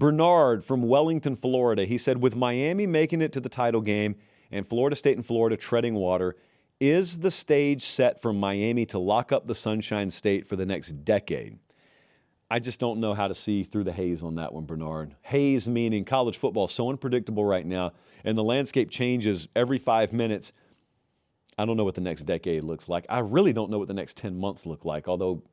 Bernard from Wellington, Florida, he said, with Miami making it to the title game and Florida State and Florida treading water, is the stage set for Miami to lock up the Sunshine State for the next decade? I just don't know how to see through the haze on that one, Bernard. Haze meaning college football is so unpredictable right now, and the landscape changes every 5 minutes. I don't know what the next decade looks like. I really don't know what the next 10 months look like, although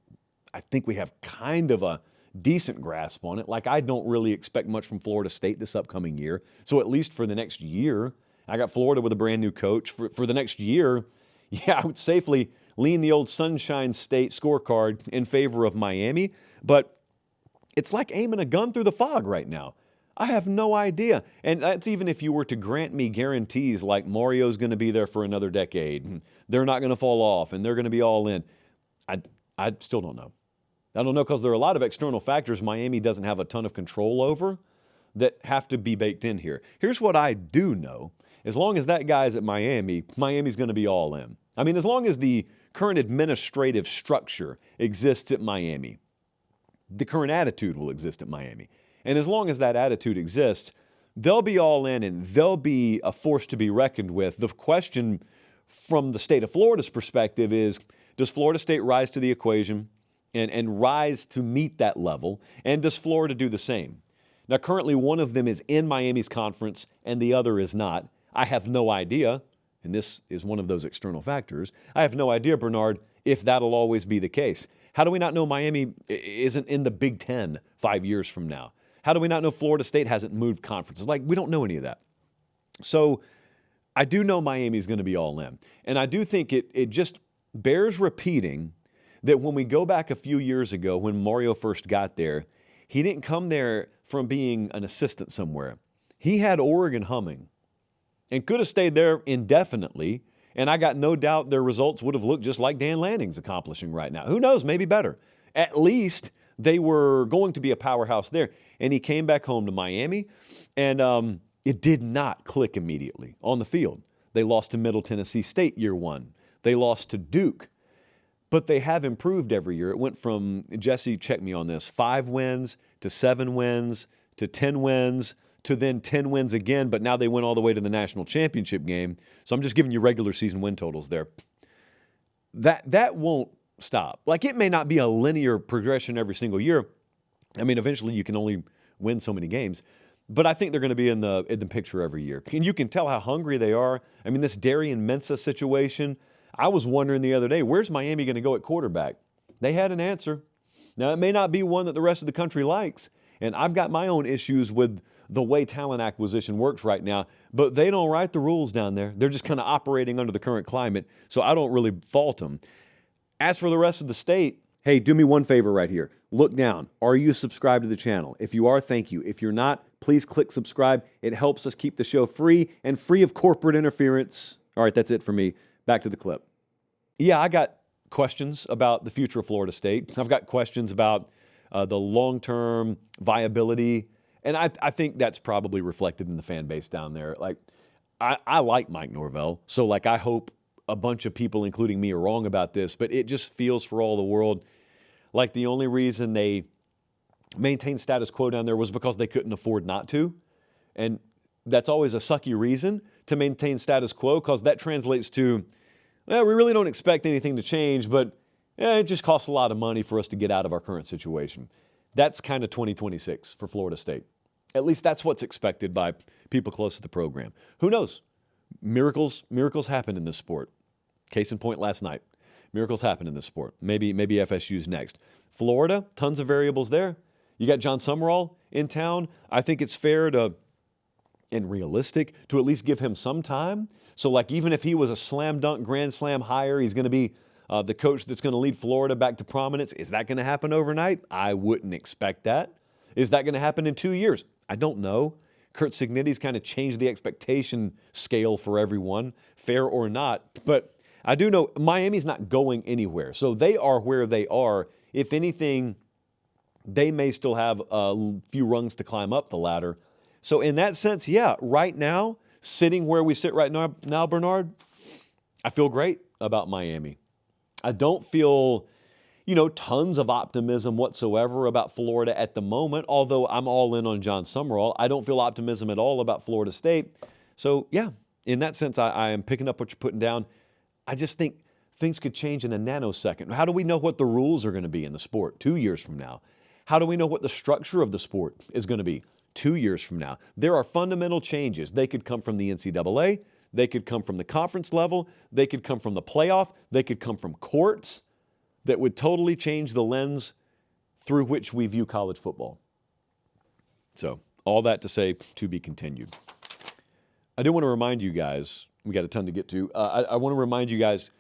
I think we have kind of a decent grasp on it. Like, I don't really expect much from Florida State this upcoming year. So at least for the next year, I got Florida with a brand new coach. For the next year, yeah, I would safely lean the old Sunshine State scorecard in favor of Miami. But it's like aiming a gun through the fog right now. I have no idea. And that's even if you were to grant me guarantees like Mario's going to be there for another decade, and they're not going to fall off, and they're going to be all in. I still don't know. I don't know, because there are a lot of external factors Miami doesn't have a ton of control over that have to be baked in here. Here's what I do know. As long as that guy's at Miami, Miami's going to be all in. I mean, as long as the current administrative structure exists at Miami, the current attitude will exist at Miami. And as long as that attitude exists, they'll be all in and they'll be a force to be reckoned with. The question from the state of Florida's perspective is, does Florida State rise to the equation and rise to meet that level? And does Florida do the same? Now, currently, one of them is in Miami's conference and the other is not. I have no idea, and this is one of those external factors, I have no idea, Bernard, if that'll always be the case. How do we not know Miami isn't in the Big Ten 5 years from now? How do we not know Florida State hasn't moved conferences? Like, we don't know any of that. So I do know Miami's going to be all in. And I do think it just bears repeating that when we go back a few years ago when Mario first got there, he didn't come there from being an assistant somewhere. He had Oregon humming and could have stayed there indefinitely, and I got no doubt their results would have looked just like Dan Lanning's accomplishing right now. Who knows, maybe better. At least they were going to be a powerhouse there. And he came back home to Miami, and it did not click immediately on the field. They lost to Middle Tennessee State year one. They lost to Duke. But they have improved every year. It went from, Jesse, check me on this, 5 wins to 7 wins to 10 wins to then 10 wins again, but now they went all the way to the national championship game. So I'm just giving you regular season win totals there. That won't stop. Like, it may not be a linear progression every single year. I mean, eventually you can only win so many games. But I think they're going to be in the picture every year. And you can tell how hungry they are. I mean, this Darian Mensah situation, I was wondering the other day, where's Miami going to go at quarterback? They had an answer. Now, it may not be one that the rest of the country likes, and I've got my own issues with the way talent acquisition works right now, but they don't write the rules down there. They're just kind of operating under the current climate, so I don't really fault them. As for the rest of the state, hey, do me one favor right here. Look down. Are you subscribed to the channel? If you are, thank you. If you're not, please click subscribe. It helps us keep the show free and free of corporate interference. All right, that's it for me. Back to the clip. Yeah, I got questions about the future of Florida State. I've got questions about the long-term viability, and I think that's probably reflected in the fan base down there. Like, I like Mike Norvell, so like I hope a bunch of people, including me, are wrong about this, but it just feels for all the world like the only reason they maintained status quo down there was because they couldn't afford not to. And that's always a sucky reason to maintain status quo, because that translates to, well, we really don't expect anything to change, but it just costs a lot of money for us to get out of our current situation. That's kind of 2026 for Florida State. At least that's what's expected by people close to the program. Who knows? Miracles happen in this sport. Case in point last night. Miracles happen in this sport. Maybe FSU's next. Florida, tons of variables there. You got John Summerall in town. I think it's fair to, and realistic, to at least give him some time. So like, even if he was a slam dunk grand slam hire, he's going to be the coach that's going to lead Florida back to prominence. Is that going to happen overnight? I wouldn't expect that. Is that going to happen in 2 years? I don't know. Kurt Signetti's kind of changed the expectation scale for everyone, fair or not. But I do know Miami's not going anywhere. So they are where they are. If anything, they may still have a few rungs to climb up the ladder. So in that sense, yeah, right now, sitting where we sit right now, Bernard, I feel great about Miami. I don't feel, tons of optimism whatsoever about Florida at the moment, although I'm all in on John Summerall. I don't feel optimism at all about Florida State. So, yeah, in that sense, I am picking up what you're putting down. I just think things could change in a nanosecond. How do we know what the rules are going to be in the sport 2 years from now? How do we know what the structure of the sport is going to be 2 years from now? There are fundamental changes. They could come from the NCAA. They could come from the conference level. They could come from the playoff. They could come from courts that would totally change the lens through which we view college football. So, all that to say, to be continued. I do want to remind you guys, we got a ton to get to. I want to remind you guys,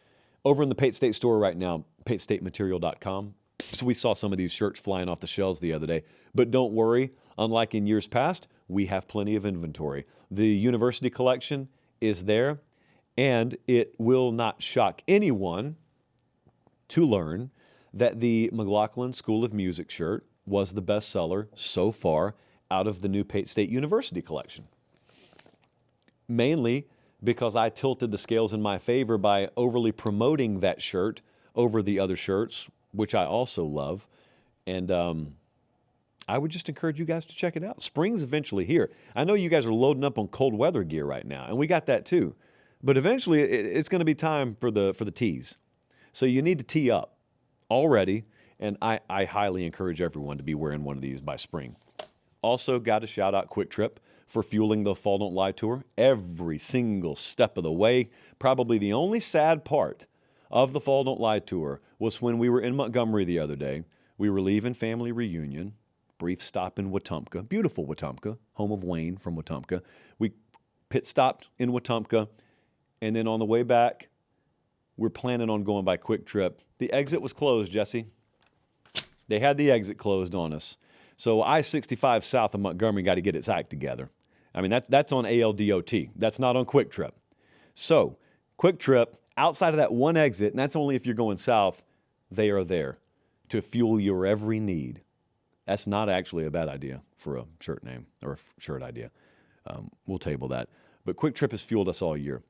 over in the Pate State store right now, patestateMaterial.com. So we saw some of these shirts flying off the shelves the other day. But don't worry, unlike in years past, we have plenty of inventory. The university collection is there, and it will not shock anyone to learn that the McLaughlin School of Music shirt was the best seller so far out of the new Pate State University collection. Mainly because I tilted the scales in my favor by overly promoting that shirt over the other shirts, which I also love. And I would just encourage you guys to check it out. Spring's eventually here. I know you guys are loading up on cold weather gear right now, and we got that too. But eventually it's going to be time for the tees. So you need to tee up already, and I highly encourage everyone to be wearing one of these by spring. Also, got to shout out QuikTrip for fueling the Fall Don't Lie tour every single step of the way. Probably the only sad part of the Fall Don't Lie tour was when we were in Montgomery the other day. We were leaving family reunion, brief stop in Wetumpka, beautiful Wetumpka, home of Wayne from Wetumpka. We pit stopped in Wetumpka, and then on the way back, we're planning on going by QuikTrip. The exit was closed, Jesse. They had the exit closed on us. So I-65 south of Montgomery got to get its act together. I mean, that's on ALDOT. That's not on QuikTrip. So QuikTrip, outside of that one exit, and that's only if you're going south, they are there to fuel your every need. That's not actually a bad idea for a shirt name or a shirt idea. We'll table that. But QuikTrip has fueled us all year.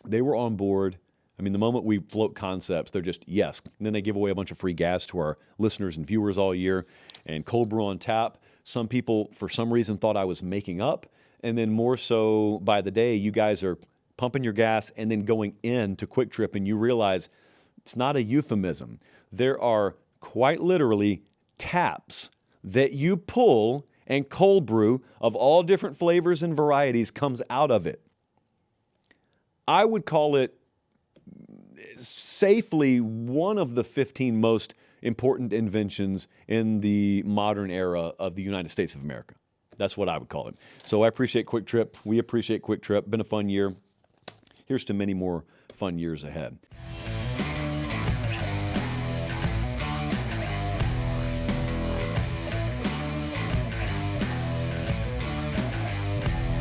They were on board. I mean, the moment we float concepts, they're just, yes. And then they give away a bunch of free gas to our listeners and viewers all year. And cold brew on tap. Some people, for some reason, thought I was making up. And then more so by the day, you guys are pumping your gas and then going into QuikTrip, and you realize it's not a euphemism. There are quite literally taps that you pull, and cold brew of all different flavors and varieties comes out of it. I would call it safely one of the 15 most important inventions in the modern era of the United States of America. That's what I would call it. So I appreciate QuikTrip. We appreciate QuikTrip. Been a fun year. Here's to many more fun years ahead.